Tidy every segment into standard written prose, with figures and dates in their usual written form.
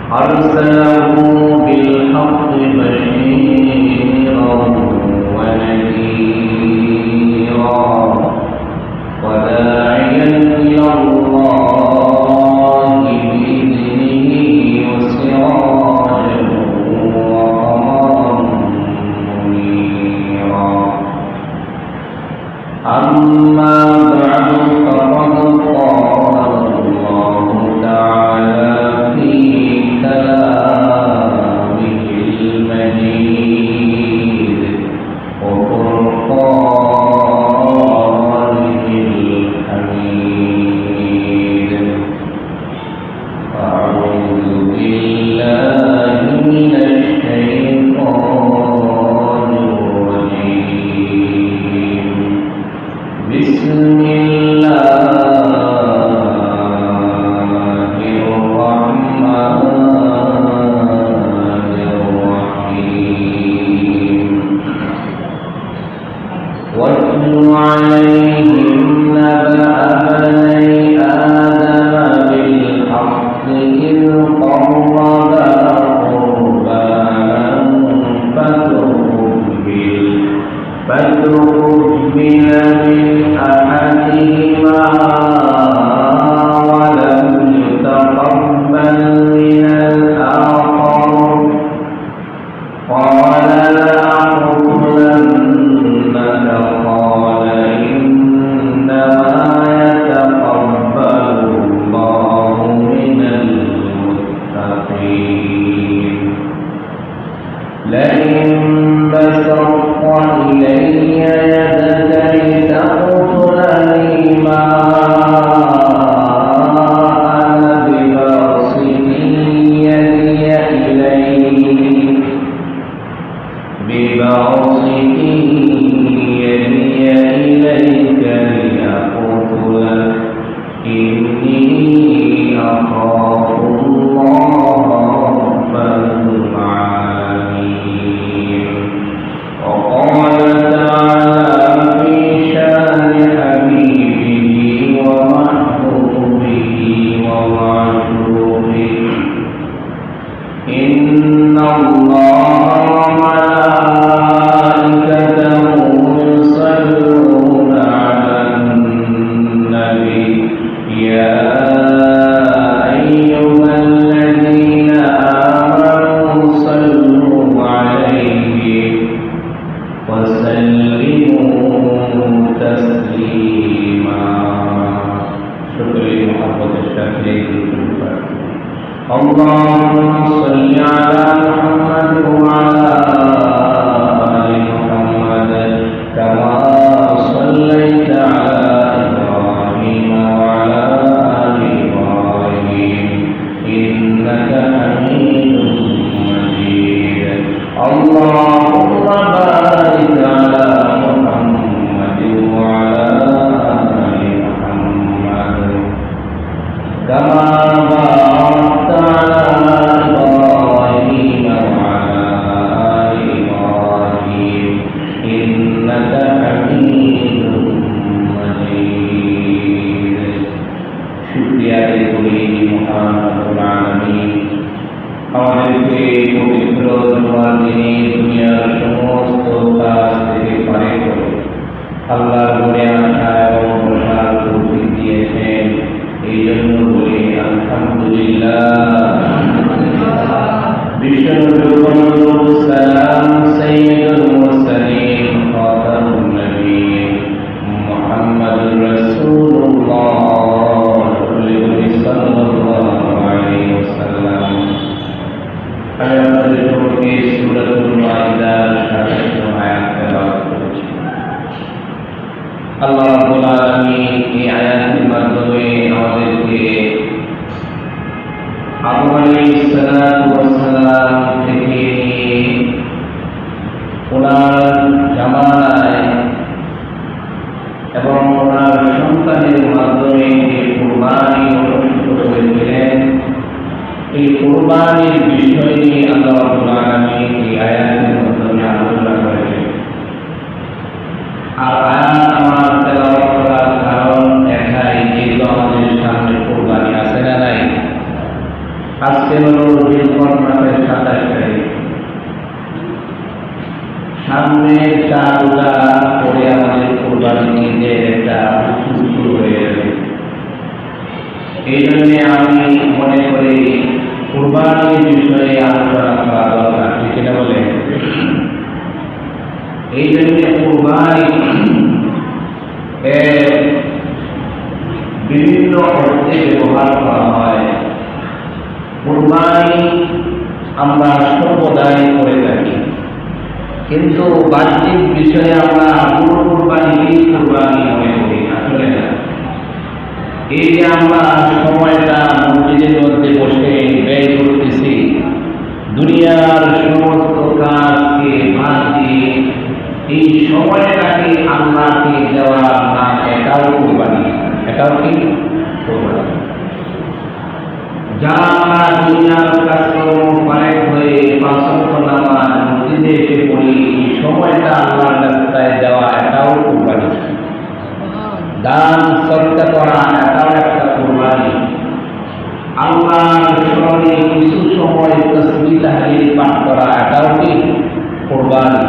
أرسله بالحق بشيرا ونذيرا وداعيا إلى الله بإذنه وسراجا وقمرا منيرا. أما بعد فقد قال الله تعالى في كلامه المجيد وفرقانه الحميد. أعوذ بالله من الشيطان الرجيم. بسم الله الرحمن الرحيم. واتل عليهم نبأ بني آدم بالحق إذ قربا قربانا فتقبل من أحدهما ولم يتقبل من الآخر قال لأقتلنك. قال إنما يتقبل الله من المتقين. لئن بسطت إلي يدك لتقتلني ما أنا بباسط يدي إليك لأقتلك إني أخاف الله رب العالمين. وقال تعالى في شان حبيبه ومحبوبه ومعشوقه: إن الله وملائكته يصلون على النبي يا أيها الذين آمنوا صلوا عليه وسلموا تسليما. شكري محبت الشاكرين. اللهم صل على محمد وعلى آل محمد كما صليت على إبراهيم وعلى آل إبراهيم إنك حميد مجيد. اللهم بارك على محمد وعلى آل محمد كما باركت على إبراهيم وعلى آل إبراهيم إنك حميد مجيد. শুকরিয়া করি মহান রব্বুল আলামিন আমাদেরকে পবিত্র জুমার দিনে দুনিয়ার সমস্ত কাজ থেকে পারে করে আল্লাহর ঘরে আসা এবং বসার তৌফিক দিয়েছেন। এই জন্য বলি আলহামদুলিল্লাহ। বিশ্বনবী সালাম সাইয়্যিদুল মুরসালিন খাতামুন নবিয়্যিন মুহাম্মাদুর রাসূলুল্লাহ সাল্লাল্লাহু আলাইহি ওয়াসাল্লাম। আমি আপনাদের সম্মুখে সূরাতুল মাইদার 27 আয়াত তেলাওয়াত করেছি। আল্লাহ রাব্বুল আলামিন এই আয়াতের মাধ্যমে আমাদেরকে আদম আলাইহিস সালাতু ওয়াস সালাম থেকে ওনার জামানায় এবং ওনার সন্তানের মাধ্যমে যে কুরবানি অনুষ্ঠিত করেছিলেন এই কুরবানির বিষয় নিয়ে আল্লাহ রাব্বুল আলামিন এই আয়াতের মাধ্যমে আলোচনা করেছেন। আর আয়াত আমার তেলাওয়াত করার কারণ একটাই, যেহেতু আমাদের সামনে কুরবানি আছে না নাই, আজকে হলো জিলহজ মাসের 27 তারিখ। সামনের চারটা পরে আমাদের কোরবানি ঈদের একটা উৎসব শুরু হয়ে যাবে। এই জন্য আমি মনে করি কোরবানির বিষয়ে আলোচনা করা দরকার, ঠিক কিনা বলে? এই জন্য কোরবানি বিভিন্ন অর্থে ব্যবহার করা হয়। কোরবানি আমরা সর্বদাই করে থাকি, কিন্তু বাহ্যিক বিষয়ে আমরা পুরো কোরবানিকেই কোরবানি মনে করি, আসলে না। এই যে আমরা সময়টা মসজিদের মধ্যে বসে ব্যয় করতেছি, দুনিয়ার সমস্ত কাজকে বাদ দিয়ে এই সময়টাকে আল্লাহকে দেওয়া না, এটাও কোরবানি। এটাও কি কোরবানি? যা আমরা দুনিয়ার কাজকর্ম পালন হয়ে 5 ওয়াক্ত নামাজ মসজিদে এসে পড়ি, এই সময়টা আল্লাহর রাস্তায় দেওয়া, এটাও কোরবানি। দান সদকা করা, এটাও একটা কোরবানি। আল্লাহর স্মরণে কিছু সময় তাসবিহ তাহলিল পাঠ করা, এটাও কি কোরবানি।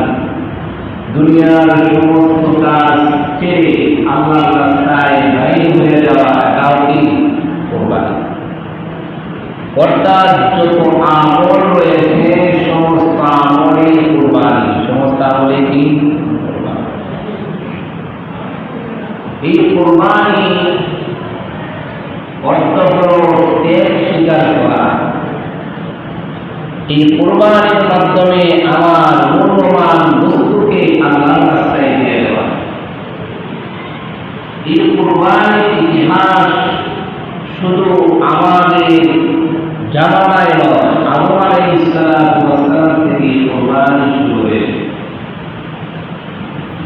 দুনিয়ার সমস্ত কাজ ছেড়ে আল্লাহর রাস্তায় ব্যয় হয়ে যাওয়া, এটাও কি কোরবানি। অর্থাৎ যত আমল রয়েছে সমস্ত আমলেই কোরবানি, সমস্ত আমলে কি কোরবানি। এই কোরবানি অর্থ হল ত্যাগ স্বীকার করা। এই কোরবানির মাধ্যমে আমার মূল্যবান বস্তুকে আল্লাহর রাস্তায় দিয়ে দেওয়া। এই কোরবানির ইতিহাস শুধু আমাদের জামানায় নয়, আদম আলাইহিস সালাম থেকে কোরবানি শুরু হয়েছে।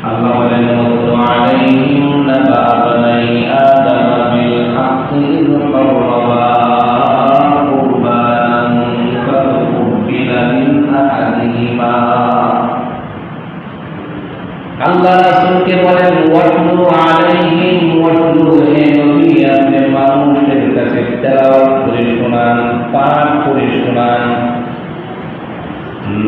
আল্লাহ বলেন, ওয়াতলু আলাইহিম নাবা বানি আদম বিল হাক্কি ইয কাররাবা কুরবানান ফাতুকবিলা মিন আহাদিহিমা। আল্লাহ রাসূলকে বলেন, ওয়াতলু আলাইহিম, ওয়াতলু হে নবী, আপনি মানুষের কাছে তেলাওয়াত করে শোনান, পাঠ করে শোনান।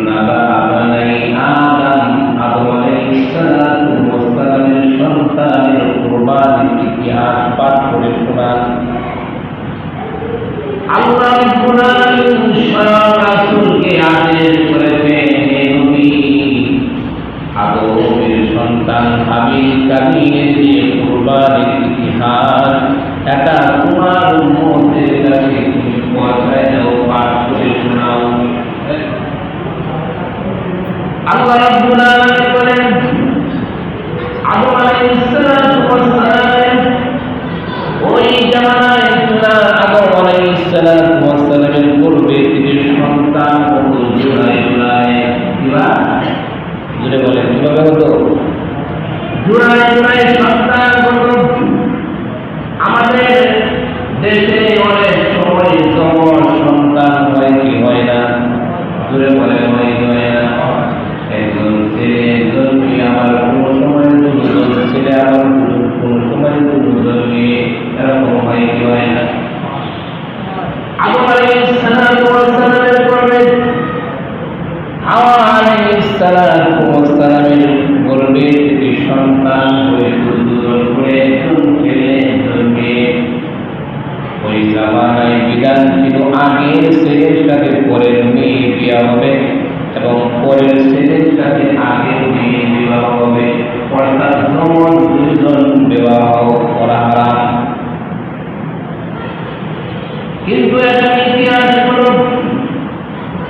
নাবা বানি আদম, আদম আলাইহিস সালামের সন্তানের কোরবানির ইতিহাস পাঠ করে শোনান। আল্লাহ রাব্বুল আলামিন স্বয়ং রাসূলকে আদেশ করেছেন, হে নবী, আদমের সন্তান হাবিল কাবিলের যে কোরবানির ইতিহাস, এটা তোমার উম্মতের কাছে তুমি পৌঁছায় দাও, পাঠ করে শোনাও। আল্লাহ রাব্বুল আলামিন বলেন, আদম আলাইহিস সালাম ওই জামানায় আদম আলাইহিস সালামের পূর্বে তিনি সন্তান হতো জোড়ায় জোড়ায়। কিবা জোরে বলেন, কিভাবে হতো? জোড়ায় জোড়ায় সন্তান হতো। আমাদের দেশে অনেক সময় জমজ সন্তান হয় কি হয় না? জোরে বলেন, হয় কি হয় না? একজন ছেলে, একজন মেয়ে, আবার কোনো সময় দুজন ছেলে, আবার কোনো সময় দুজন মেয়ে, এরকম হয় কি হয় না? আদম আলাইহিস সালামের পূর্বে হাওয়া আলাইহিস সালামের গর্ভে থেকে সন্তান হয়েছিল দুজন করে, একজন ছেলে, একজন মেয়ে। ওই জামানায় বিধান ছিল আগের ছেলের সাথে পরের মেয়ে বিয়ে হবে এবং পরের ছেলের সাথে আগের মেয়ে বিবাহ হবে, অর্থাৎ যেমন দুইজন বিবাহ করা হারাম। কিন্তু একটা ইতিহাস হলো,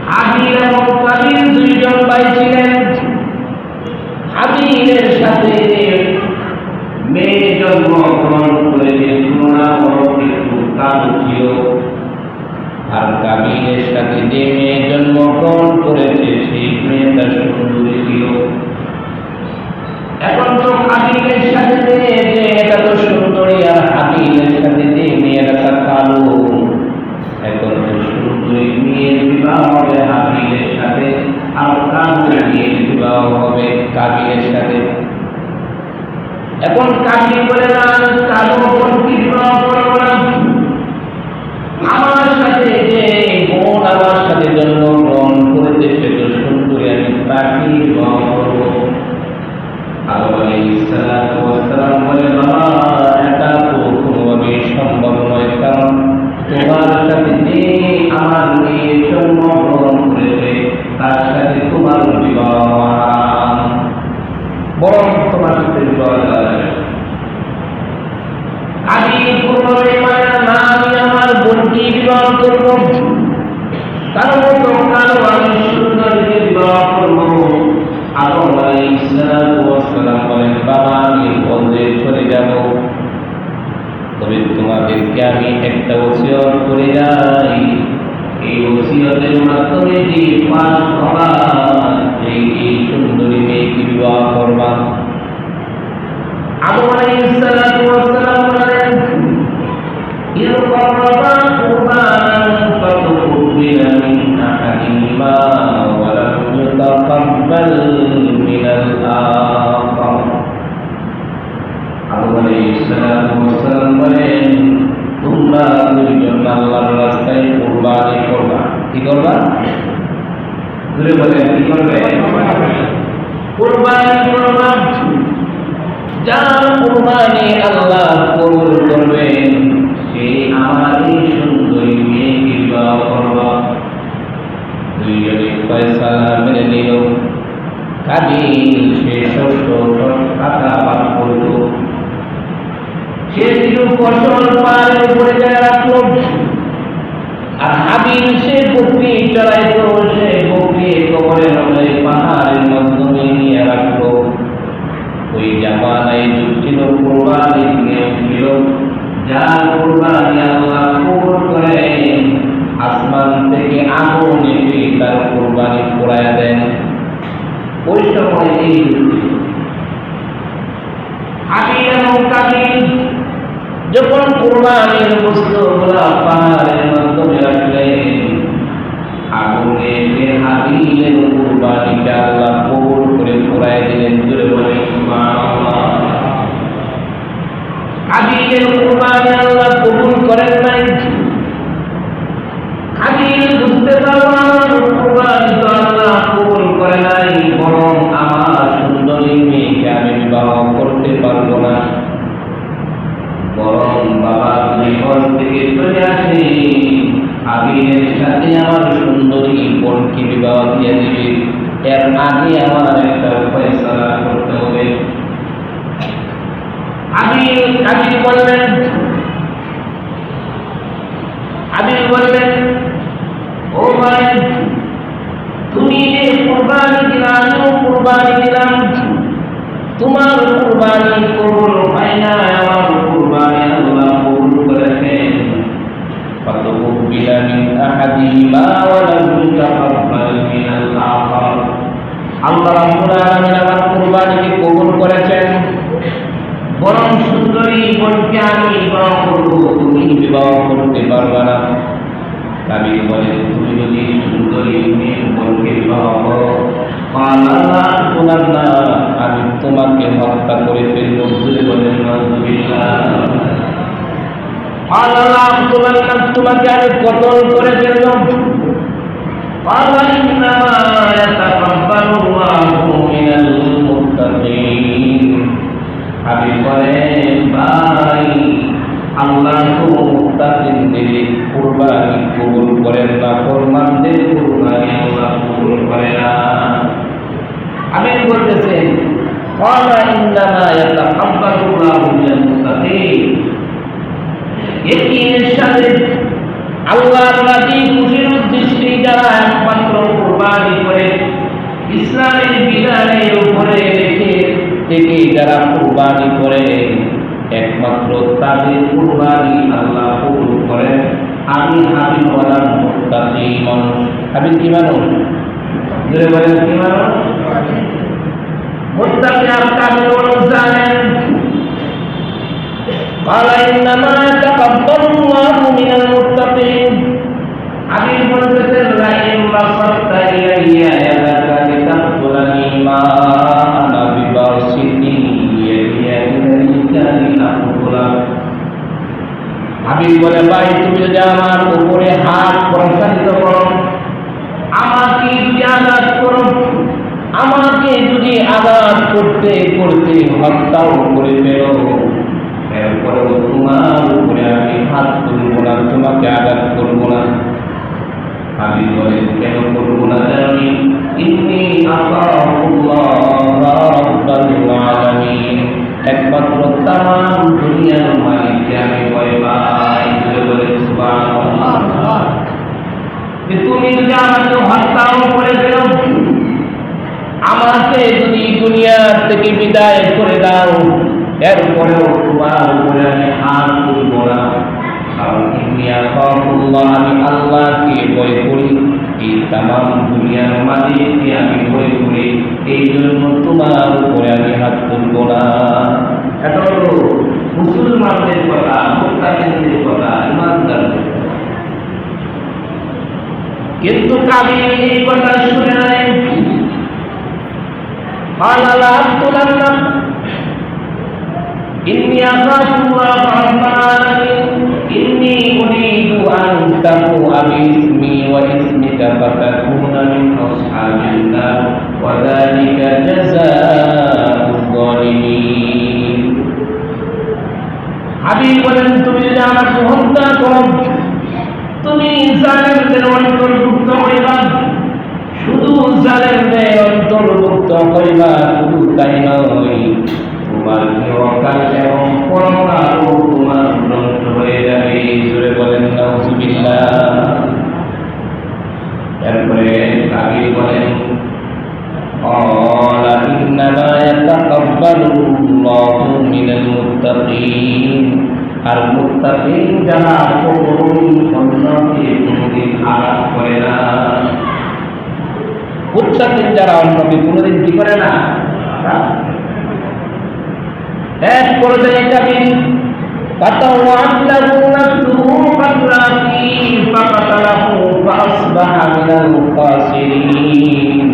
হাবিল এবং কাবিল দুইজন ভাই ছিলেন। হাবিলের সাথে মেয়ে জন্মগ্রহণ করেছে, তুলনা একটু কালো ছিল। আর কাবিলের সাথে যে মেয়ে জন্মগ্রহণ করেছে সেই মেয়েটা সুন্দরী ছিল। এখন তো কাবিলের সাথে যে এটা তো সুন্দরী, আর হাবিলের সাথে যে মেয়েটা কালো। এখন তো সুন্দরী মেয়ের বিবাহ হবে হাবিলের সাথে, আর কালো মেয়ের বিবাহ হবে কাবিলের সাথে। এখন কাবিল বলে, না, কালো বিবাহ করবো না, আমার সাথে যে সন্তানের জন্য গ্রহণ করেছে সেটা সুন্দরী আমি তাকে বিবাহ করব। আদম আলাইহিস সালাম বলে বাবা এটা তো কোনোভাবেই সম্ভব নয়, কারণ তোমার সাথে যে আমার মেয়ের জন্ম গ্রহণ করেছে তার সাথে তোমার বিবাহ হারাম, বরং তোমার সাথে বিবাহ যাবে। আমি কোনোভাবে না, আমি আমার বোনকে বিবাহ করব, তার মতো কারো আমি সুন্দরীকে বিবাহ করব। আদম আলাইহিস সালাম বলেন বাবা আমি বলতে চলে যাব, তবে তোমাদেরকে আমি একটা ওসিয়ত করে যাই, এই ওসিয়তের মাধ্যমে যে পাঁচ হবা এই সুন্দরী মেয়েকে বিবাহ করবা। আদম আলাইহিস সালাম বলেন ইরকাবা কুরবানান ফাতুকবিলা মিন আহাদিহিমা ওয়া লাম ইউতাকাব্বাল মিনাল আখার। আদম আলাইহিস সালাম বলেন তোমরা দুইজন আল্লাহর রাস্তায় কুরবানি করবা। কি করবা? ধরে বলেন কি করবে? কুরবানি করবা। যার কুরবানি আল্লাহ কবুল করবেন সে আমার এই সুন্দরী মেয়েকে বিবাহ করবা। দুইজনে ফয়সালা মেনে নিল। কাবিল সে শস্য টাকা বাদ করল, সে কিছু ফসল পাহাড়ের উপরে যায় রাখলো, আর হাবিল সে বকরি চড়াইত, সে বকরি কবরের মধ্যে পাহাড়ের মাধ্যমে নিয়ে রাখলো। ওই জামানায় যুগ ছিল কুরবানির নিয়ম ছিল, যার কুরবানি আল্লাহ কবুল করেন আসমান থেকে আগুন এসে তার কুরবানি পোড়ায়া দেন। ওই সময় এই হাবিল এবং কাবিল যখন কুরবানির বস্তুগুলা পাহাড়ের মাধ্যমে রাখলেন, আগুনে এসে হাবিলের কুরবানিটা আল্লাহ কবুল করে পোড়ায় দিলেন। জোরে বলে সুবহানাল্লাহ। হাবিলের কুরবানি আল্লাহ কবুল করেন নাই। হাবিল বুঝতে পারলো আমার কুরবানি তো আল্লাহ কবুল করে নাই, বরং আমার সুন্দরী মেয়েকে আমি বিবাহ করতে পারবো না। বরং বাবা জীবন থেকে চলে আসে, হাবিলের সাথে আমার সুন্দরী বোনকে বিবাহ দিয়ে দিবে, এর আগে আমার একটা ফয়সালা করতে হবে। হাবিল বললেন ও ভাই তুমি যে কুরবানি দিলা আমিও কুরবানি দিলাম, তোমার কুরবানি কবুল হয় না, আমার কুরবানি আল্লাহ কবুল করেছেন। ফাতুকবিলা মিন আহাদিহিমা ওয়া লাম ইউতাকাব্বাল মিনাল আখার। আল্লাহ রাব্বুল আলামিন আমার কুরবানিকে কবুল করেছেন, বরং সুন্দরী বোনকে আমি বিবাহ করব, তুমি বিবাহ করতে পারবে না। কাবিল বলে তুমি যদি সুন্দরী বোনকে বিবাহ করো আমি তোমাকে হত্যা করে ফেলব। বলেন তোমাকে আমি কতল করে ফেলব। হাবিব বলেন ভাই আল্লাহ তো মুত্তাকিনদের কুরবানি কবুল করেন না, ফরমানদের কুরবানি আল্লাহ কবুল করে না। হাবিব বলতেছেন ক্বালা ইন্নামা ইয়াতাকাব্বালুল্লাহু মিনাল মুত্তাকিন। ইয়াকিনের সাথে আল্লাহর রাজি খুশির উদ্দেশ্যে যারা একমাত্র কুরবানি করে, ইসলামের বিধানের উপরে রেখে থেকে যারা কুরবানি করে, একমাত্র তাদের কুরবানি আল্লাহ কবুল করেন। আমি হাবিব বলার মুত্তাকি মানুষ। হাবিব কি মানুষ? জোরে বলেন কি মানুষ? মুত্তাকি আপনি মানুষ জানেন। قال إنما يتقبل الله من المتقين। হাবিব বলতেছেন লাইন বাসাতা ইলাইয়া ইয়াদাকা লিতাকতুলানি মা আনা বিবাসিতি ইয়াদিয়া ইলাইকা লিতাকতুলা। হাবিব বলে ভাই তুমি যদি আমার উপরে হাত প্রসারিত করো, করতে করতে হত্যাও করে ফেল, এরপরেও তোমার উপরে আমি হাত তুলব না, তোমাকে আঘাত করব না। হাবিল বলেন, কেন করব না জানি? ইন্নী আখাফুল্লাহ রাব্বাল আলামিন, একমাত্র তামাম দুনিয়ার মালিককে আমি ভয় পাই। বলে সুবহানাল্লাহ। তুমি যদি আমাকে হত্যাও করে ফেলো, আমাকে যদি দুনিয়া থেকে বিদায় করে দাও, এরপরেও তোমার উপরে আমি হাত তুলব না। কারণ ইন্নী আখাফুল্লাহ, আমি আল্লাহকে ভয় করি, এই তামাম দুনিয়ার মালিককে আমি ভয় করি, এই জন্য তোমার উপরে আমি হাত তুলব না। এটা হলো মুসলমানদের কথা, মুত্তাকিনদের কথা, ইমানদারদের কথা। কিন্তু কাবিল এই কথা শুনে নাই। إني أخاف الله رب العالمين إني أريد أن تبوء باسمي واسمك فتكون من أصحاب النار وذلك جزاء الظالمين। হাবিব বলেন, তুমি যদি আমাকে হত্যা করো, তুমি জালেমদের অন্তর্ভুক্ত হইবা। শুধু জালেমদের অন্তর্ভুক্ত হইবা, শুধু তাই নয়, তোমার ইহকাল এবং পরকালও তোমার ধ্বংস হয়ে যাবে। জোরে বলেন নাউযুবিল্লাহ। এরপরে কাবিল বলেন, قال إنما يتقبل الله من المتقين। আর মুত্তাকিন যারা কখনোই অন্যকে কোনোদিন আঘাত করে না, মুত্তাকিন যারা অন্যকে কোনোদিন কি করে না। এক পর্যায়ে কাবিল ফাতাওয়াত লাহু নাফসুহু ফাতরাকি ফাকাতালাহু ফাসবাহা মিনাল খাসিরিন।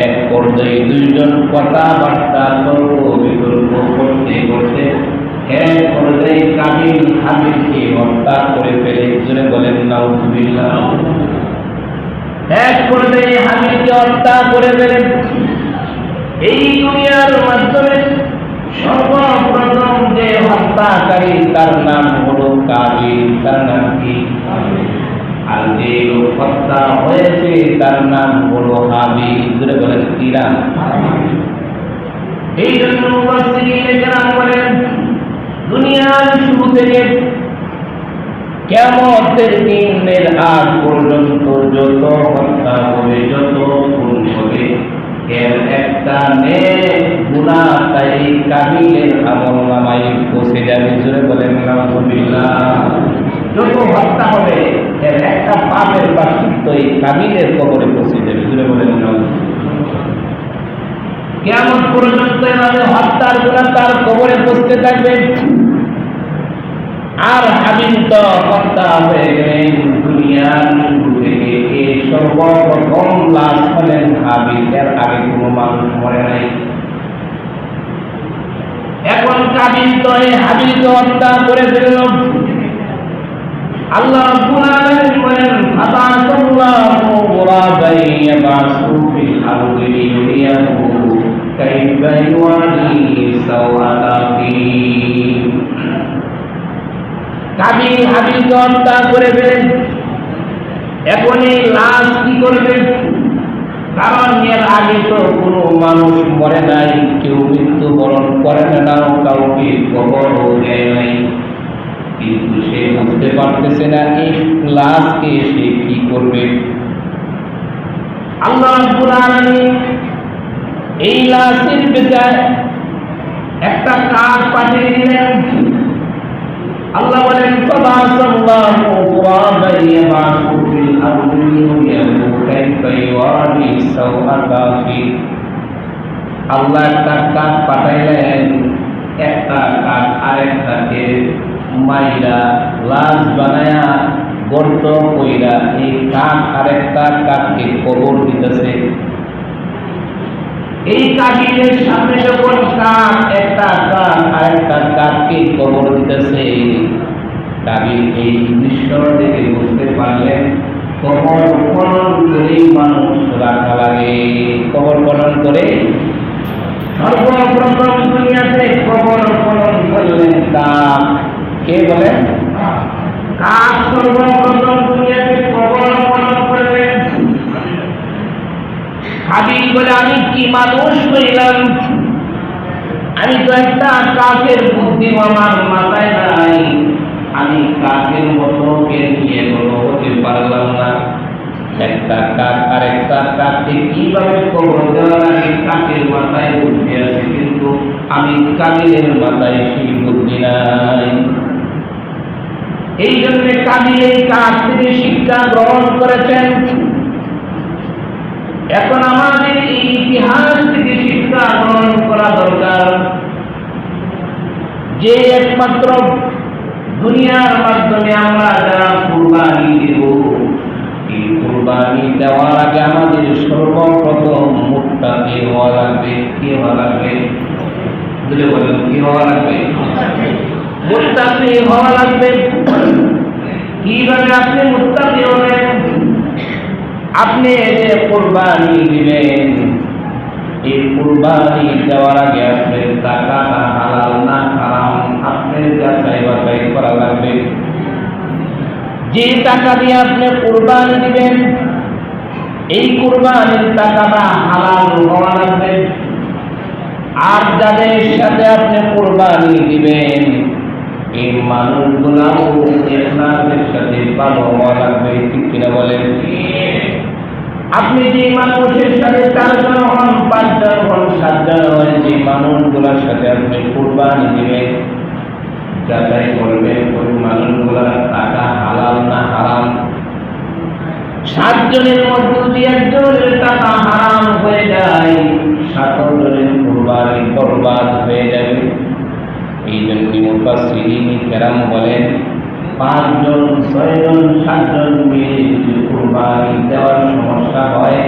এক পর্যায়ে দুইজন কথাবার্তা তর্ক বিতর্ক করতে করতে এক পর্যায়ে কাবিল হাবিলকে হত্যা করে ফেলে। জোরে বলেন নাউযুবিল্লাহ। এক পর্যায়ে হাবিলকে হত্যা করে ফেলে। এই দুনিয়ার মাধ্যমে সর্বপ্রথম যে হত্যাকারী তার নাম হলো কাবিল। তার নাম কি? আর যে লোক হত্যা হয়েছে তার নাম হলো হাবিল। জোরে বলেন কি নাম? এই জন্য মুফাসসিরিনে কেরাম বলেন, দুনিয়ার শুরু থেকে কিয়ামতের দিনের আগ পর্যন্ত যত হত্যা হবে, যত খুন হবে, এর একটা নেক গুনাহ তাই কাবিলের আমলনামায় পৌঁছে যাবে। জোরে বলেন নাউযুবিল্লাহ। যত হত্যা হবে এর একটা পাপের প্রায়শ্চিত্ত এই কাবিলের কবরে পৌঁছে যাবে। জোরে বলেন নাউযুবিল্লাহ। কিয়ামত পর্যন্ত এভাবে হত্যার গুনাহ তার কবরে পৌঁছতে থাকবে। আর হাবিল তো হত্যা হয়ে গেলেন দুনিয়ার শুরু থেকে। এই সর্বপ্রথম লাশ হলেন হাবিল, এর আগে কোনো মানুষ মরে নাই। এখন কাবিল তো এই হাবিলকে হত্যা করে ফেলল। আল্লাহ রাব্বুল আলামিন বলেন, ফাতাসাল্লাহু গুরাবাই ইয়াবাসু ফিল আরদি লিয়ুরিয়াহু কাইফা ইউআরি সাওআতাহি। কাবিল হাবিলকে হত্যা করে ফেলেন। এখন এই লাশ কি করবে? কারণ এর আগে তো কোনো মানুষ মরে নাই, কেউ মৃত্যুবরণ করে না, কাউকে কবরও দেয় নাই। কিন্তু সে বুঝতে পারতেছে না এই লাশকে সে কি করবে। আল্লাহ রাব্বুল আলামিন এই লাশের ভেতরে একটা কাক পাঠিয়ে দিলেন। আল্লাহ বলেন, ফাতাসাল্লাহু গুরাবাই ইয়াবাসু ফিল আরদি লিয়ুরিয়াহু কাইফা ইউআরি সাওআতাহি। আল্লাহ একটা কাক পাঠাইলেন। একটা কাক আরেকটাকে মাইরা লাশ বানায়া গর্ত কইরা এই কাক আরেকটা কাককে কবর দিতেছে। এই কাকের সামনে যখন কাক একটা কাক আরেকটা কাককে কবর দিতেছে, কাবিল এই দৃশ্য দেখে বুঝতে পারলেন কবর খনন করে মানুষ রাখা লাগে। কবর খনন করে সর্বপ্রথম দুনিয়াতে কবর খনন করলেন কাক। কে বলেন? কাক সর্বপ্রথম দুনিয়াতে কবর খনন করলেন। হাবিল বলে, আমি কি মানুষ হইলাম, আমি তো একটা কাকের বুদ্ধি আমার মাথায় নাই, আমি কাকের মতো নিয়ে কোনো হতে পারলাম না। একটা কাক আর একটা কাককে কিভাবে কবর দেওয়ার আগে কাকের মাথায় বুদ্ধি আছে, কিন্তু আমি কাকের মাথায় সেই বুদ্ধি নাই। এই জন্য কাবিল এই কাক থেকে শিক্ষা গ্রহণ করেছেন। এখন আমাদের এই ইতিহাস থেকে শিক্ষা গ্রহণ করা দরকার যে একমাত্র দুনিয়ার মাধ্যমে আমরা যারা কুরবানি দেব, এই কুরবানি দেওয়ার আগে আমাদের সর্বপ্রথম মুত্তাকি হওয়া লাগবে। কি হওয়া লাগবে? বুঝলে বলেন, কি হওয়া লাগবে? মুত্তাকি হওয়া লাগবে। কিভাবে আপনি মুত্তাকি হবেন? আপনি যে কুরবানি দিবেন, এই কুরবানি দেওয়ার আগে আপনার টাকাটা হালাল না হারাম আপনার যাচাই বাছাই করা লাগবে। যে টাকা দিয়ে আপনি কুরবানি দিবেন, এই কুরবানির টাকাটা হালাল হওয়া লাগবে। আর যাদের সাথে আপনি কুরবানি দিবেন, এই মানুষগুলাও ইখলাসের সাথে ভালো হওয়া লাগবে। ঠিক কিনা বলেন? আপনি যে মানুষের সাথে 4 জন হন, 5 জন হন, 7 জন হন, যে মানুষগুলোর সাথে আপনি কুরবানি দিবেন, যাচাই করবেন ওই মানুষগুলার টাকা হালাল না হারাম। 7 জনের মধ্যে যদি 1 জনের টাকা হারাম হয়ে যায়, 7 জনের কুরবানি বরবাদ হয়ে যাবে। এই জন্য মুফাসসিরিন কেরাম বলেন, 5 জন, 6 জন, 7 জন মিলে যদি কুরবানি দেওয়ার সমস্যা হয়,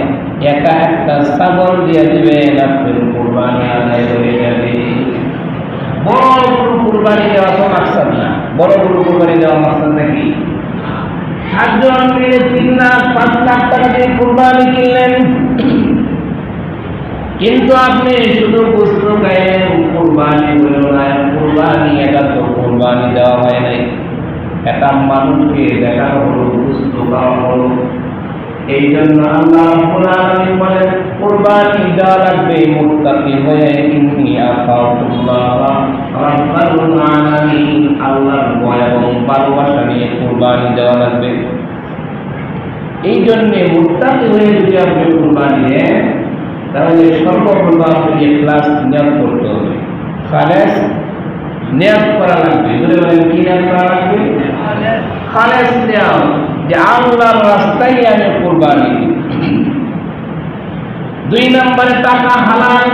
একা একটা ছাগল দিয়ে দিবেন, আপনার কুরবানি আদায় হয়ে যাবে। বড় গরু কুরবানি দেওয়া তো মাকসাদ না। বড় গরু কুরবানি দেওয়া মাকসাদ নাকি? 7 জন মিলে 3 লাখ 5 লাখ টাকা দিয়ে কুরবানি কিনলেন, কিন্তু আপনি শুধু গোশত খাইলেন, কুরবানি হলো না। কুরবানি এটা তো কুরবানি দেওয়া হয় নাই, এটা মানুষকে দেখানো হলো, গোশত খাওয়া হলো। এই জন্য আল্লাহ রাব্বুল আলামিন বলেন, কুরবানি দেওয়া লাগবে মুত্তাকি হয়ে। ইন্নী আখাফুল্লাহ রাব্বুল আলামিন, আল্লাহর ভয় এবং ভালোবাসা নিয়ে কুরবানি দেওয়া লাগবে। এই জন্য মুত্তাকি হয়ে যদি আপনি কুরবানি দেন, তাহলে সর্বপ্রথম আপনি ইখলাস নিয়ত করতে হবে, খালেস নিয়ত করা লাগবে। বলে বলেন, কি নিয়ত করা লাগবে? খালেস নিয়ত, যে আল্লাহর রাস্তায় আমি কুরবানি দিই। 2 নম্বরে টাকা হালাল।